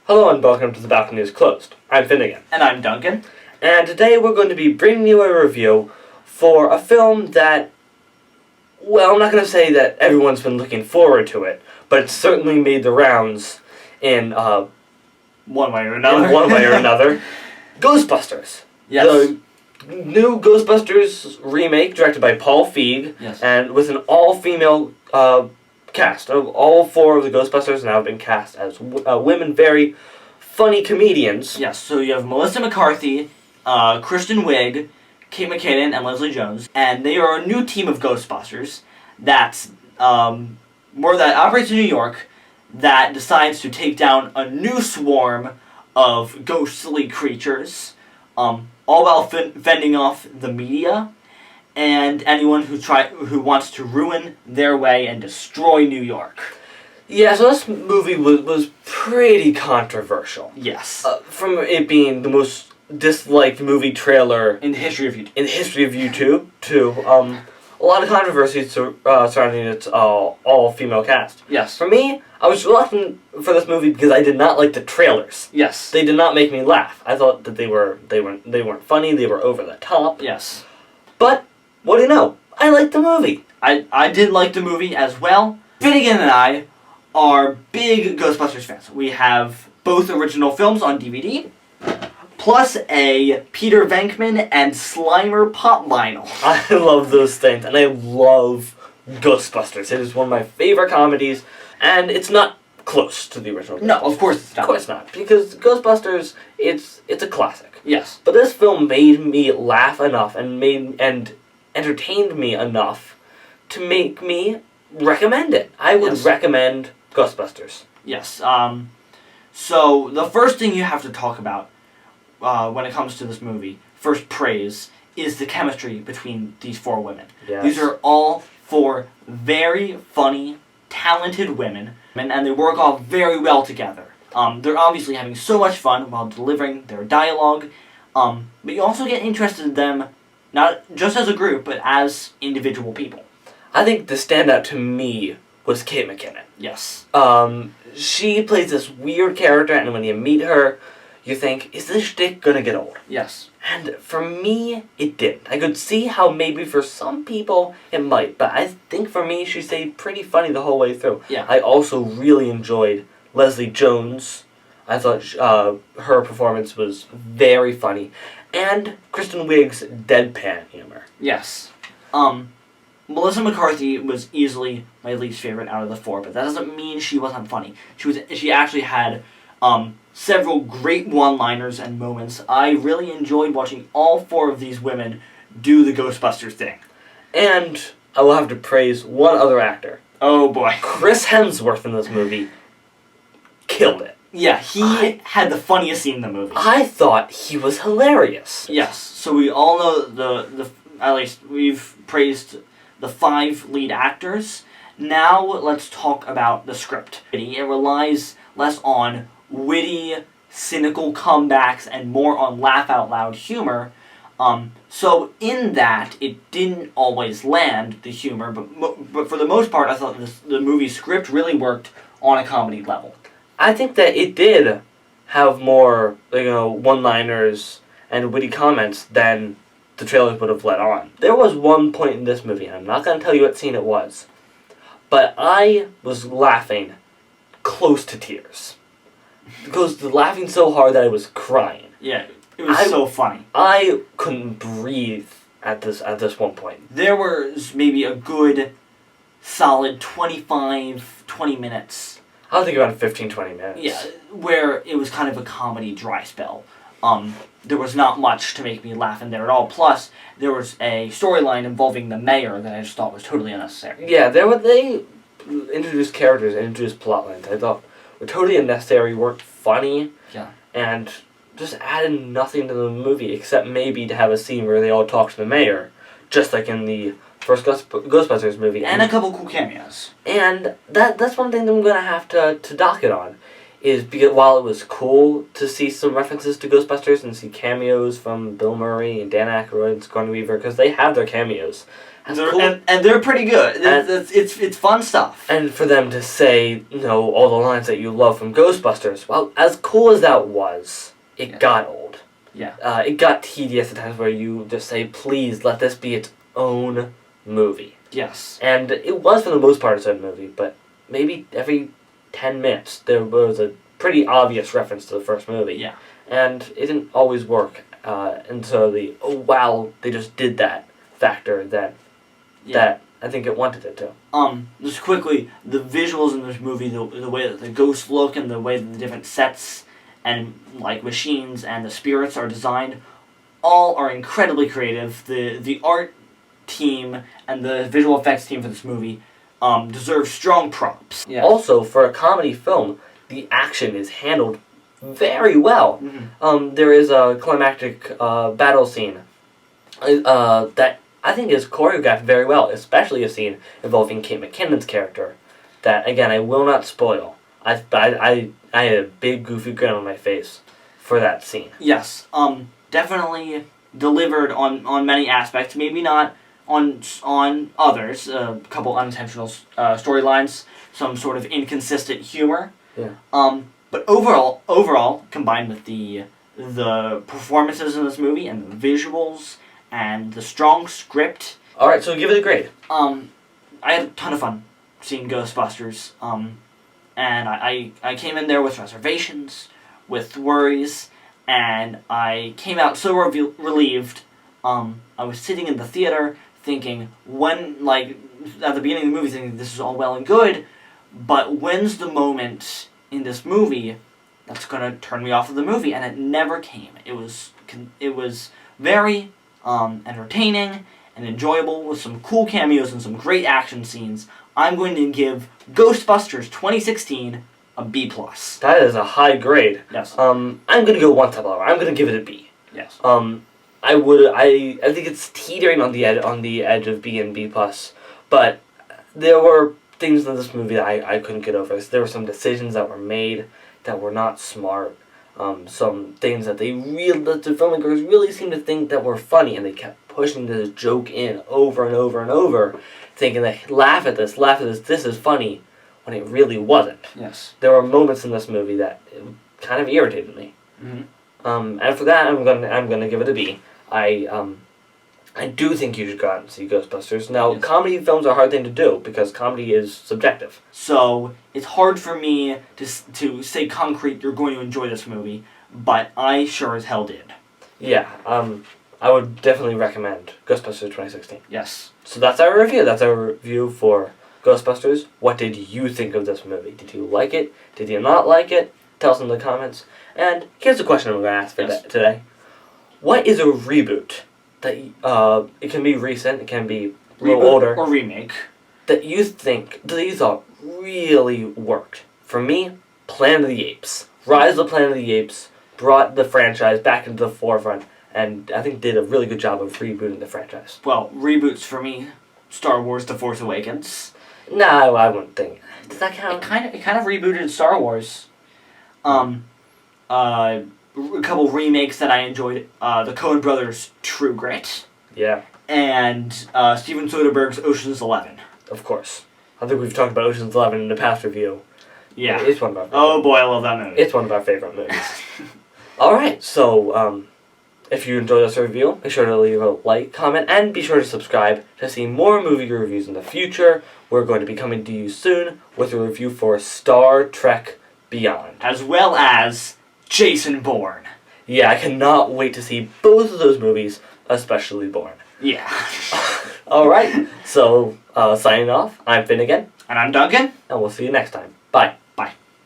Hello and welcome to The Balcony is Closed. I'm Finnegan. And I'm Duncan. And today we're going to be bringing you a review for a film that, well, I'm not going to say that everyone's been looking forward to it, but it's certainly made the rounds in one way or another. Ghostbusters. Yes. The new Ghostbusters remake directed by Paul Feig, yes, and with an all-female cast. All four of the Ghostbusters now have been cast as women, very funny comedians. Yes, so you have Melissa McCarthy, Kristen Wiig, Kate McKinnon, and Leslie Jones, and they are a new team of Ghostbusters that operates in New York that decides to take down a new swarm of ghostly creatures, all while fending off the media and anyone who wants to ruin their way and destroy New York. Yeah, so this movie was pretty controversial. Yes. From it being the most disliked movie trailer in the history of YouTube. In the history of YouTube, to a lot of controversies surrounding its all-female cast. Yes. For me, I was reluctant for this movie because I did not like the trailers. Yes. They did not make me laugh. I thought that they weren't funny. They were over the top. Yes. But what do you know? I liked the movie. I did like the movie as well. Finnegan and I are big Ghostbusters fans. We have both original films on DVD, plus a Peter Venkman and Slimer pop vinyl. I love those things, and I love Ghostbusters. It is one of my favorite comedies, and it's not close to the original. No, of course it's not. Of course not, because Ghostbusters, it's a classic. Yes. But this film made me laugh enough and entertained me enough to make me recommend it. I would recommend Ghostbusters. Yes. So the first thing you have to talk about when it comes to this movie, first praise, is the chemistry between these four women. Yes. These are all four very funny, talented women, and they work all very well together. They're obviously having so much fun while delivering their dialogue, but you also get interested in them, not just as a group, but as individual people. I think the standout to me was Kate McKinnon. Yes. She plays this weird character, and when you meet her, you think, is this shtick gonna get old? Yes. And for me, it didn't. I could see how maybe for some people it might, but I think for me, she stayed pretty funny the whole way through. Yeah. I also really enjoyed Leslie Jones. I thought her performance was very funny. And Kristen Wiig's deadpan humor. Yes. Melissa McCarthy was easily my least favorite out of the four, but that doesn't mean she wasn't funny. She actually had several great one-liners and moments. I really enjoyed watching all four of these women do the Ghostbusters thing. And I will have to praise one other actor. Oh boy. Chris Hemsworth in this movie killed it. Yeah, he had the funniest scene in the movie. I thought he was hilarious. Yes, so we all know at least we've praised the 5 lead actors. Now let's talk about the script. It relies less on witty, cynical comebacks and more on laugh-out-loud humor. So in that, it didn't always land, the humor, but for the most part, I thought the movie's script really worked on a comedy level. I think that it did have more, one-liners and witty comments than the trailers would have let on. There was one point in this movie, and I'm not going to tell you what scene it was, but I was laughing close to tears. Because laughing so hard that I was crying. Yeah, it was so funny. I couldn't breathe at this one point. There was maybe a good, solid 20 minutes. I was thinking around 15-20 minutes. Yeah, where it was kind of a comedy dry spell. There was not much to make me laugh in there at all. Plus, there was a storyline involving the mayor that I just thought was totally unnecessary. Yeah, they introduced characters and introduced plot lines I thought were totally unnecessary, weren't funny, and just added nothing to the movie except maybe to have a scene where they all talk to the mayor, just like in the first Ghostbusters movie. And a couple cool cameos. And that's one thing that I'm going to have to dock it on, is because while it was cool to see some references to Ghostbusters and see cameos from Bill Murray and Dan Aykroyd and Sigourney Weaver, because they have their cameos. Cool. And they're pretty good. It's fun stuff. And for them to say, all the lines that you love from Ghostbusters, well, as cool as that was, it got old. Yeah. It got tedious at times where you just say, please, let this be its own movie. Yes. And it was, for the most part, its own movie, but maybe every 10 minutes there was a pretty obvious reference to the first movie. Yeah. And it didn't always work until oh wow, they just did that factor that I think it wanted it to. Just quickly, the visuals in this movie, the way that the ghosts look and the way that the different sets and like machines and the spirits are designed, all are incredibly creative. The art team and the visual effects team for this movie deserve strong props. Yeah. Also, for a comedy film, the action is handled very well. Mm-hmm. There is a climactic battle scene that I think is choreographed very well, especially a scene involving Kate McKinnon's character. That, again, I will not spoil. I had a big goofy grin on my face for that scene. Yes, definitely delivered on many aspects. Maybe not on others. A couple unintentional storylines, some sort of inconsistent humor. Yeah. But overall, combined with the performances in this movie and the visuals and the strong script. All right, so give it a grade. I had a ton of fun seeing Ghostbusters. And I came in there with reservations, with worries, and I came out so relieved. I was sitting in the theater thinking, at the beginning of the movie, thinking this is all well and good, but when's the moment in this movie that's going to turn me off of the movie? And it never came. It was very entertaining and enjoyable with some cool cameos and some great action scenes. I'm going to give Ghostbusters 2016 a B+. That is a high grade. Yes. I'm going to go one step lower. I'm going to give it a B. Yes. I think it's teetering on the edge of B and B+, but there were things in this movie that I couldn't get over. There were some decisions that were made that were not smart. Some things that the filmmakers really seemed to think that were funny, and they kept pushing this joke in over and over and over, thinking that laugh at this, this is funny, when it really wasn't. Yes. There were moments in this movie that kind of irritated me. Mm-hmm. And for that, I'm gonna give it a B. I do think you should go out and see Ghostbusters. Now, Yes. Comedy films are a hard thing to do because comedy is subjective. So it's hard for me to say concrete you're going to enjoy this movie, but I sure as hell did. Yeah. I would definitely recommend Ghostbusters 2016. Yes. So that's our review. That's our review for Ghostbusters. What did you think of this movie? Did you like it? Did you not like it? Tell us in the comments. And here's the question I'm going to ask for today. What is a reboot? That it can be recent, it can be a little older. Or remake. That you think these all really worked. For me, Planet of the Apes. Rise of the Planet of the Apes brought the franchise back into the forefront, and I think did a really good job of rebooting the franchise. Well, reboots for me, Star Wars: The Force Awakens. No, I wouldn't think. Does that count? It kind of rebooted Star Wars. A couple remakes that I enjoyed. The Coen Brothers' True Grit. Yeah. And Steven Soderbergh's Ocean's 11. Of course. I think we've talked about Ocean's 11 in the past review. Yeah. It's one of our favorite. Oh boy, I love that movie. It's one of our favorite movies. Alright, so if you enjoyed this review, make sure to leave a like, comment, and be sure to subscribe to see more movie reviews in the future. We're going to be coming to you soon with a review for Star Trek Beyond. As well as Jason Bourne. Yeah, I cannot wait to see both of those movies, especially Bourne. Yeah. Alright, so signing off, I'm Finn again. And I'm Duncan. And we'll see you next time. Bye.